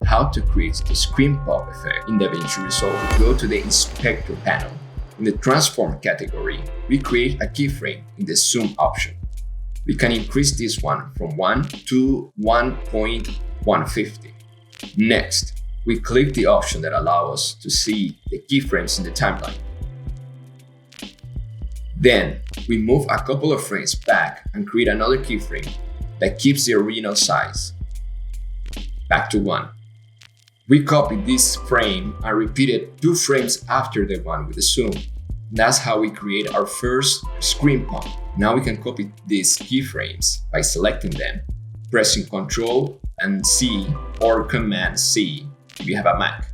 how to create the screen pop effect in DaVinci Resolve, go to the Inspector panel. In the Transform category, we create a keyframe in the Zoom option. We can increase this one from 1 to 1.150. Next, we click the option that allows us to see the keyframes in the timeline. Then, we move a couple of frames back and create another keyframe that keeps the original size. Back to 1. We copy this frame and repeat it 2 frames after the one with the zoom. That's how we create our first screen pump. Now we can copy these keyframes by selecting them, pressing Ctrl and C or Command C if you have a Mac,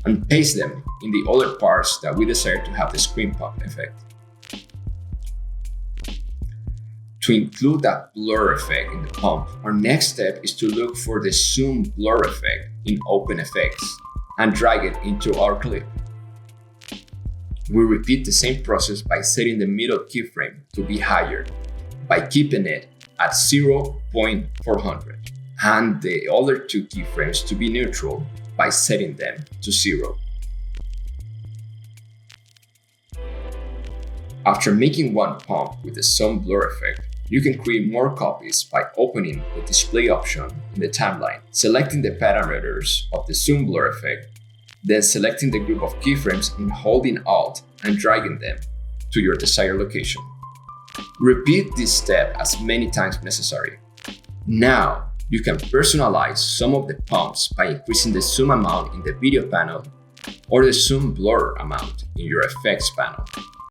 and paste them in the other parts that we desire to have the screen pump effect. To include that blur effect in the pump, our next step is to look for the zoom blur effect in Open Effects and drag it into our clip. We repeat the same process by setting the middle keyframe to be higher by keeping it at 0.400 and the other 2 keyframes to be neutral by setting them to 0. After making one pump with the zoom blur effect, you can create more copies by opening the display option in the timeline, selecting the parameters of the zoom blur effect, then selecting the group of keyframes and holding Alt and dragging them to your desired location. Repeat this step as many times necessary. Now, you can personalize some of the pumps by increasing the zoom amount in the video panel or the zoom blur amount in your effects panel.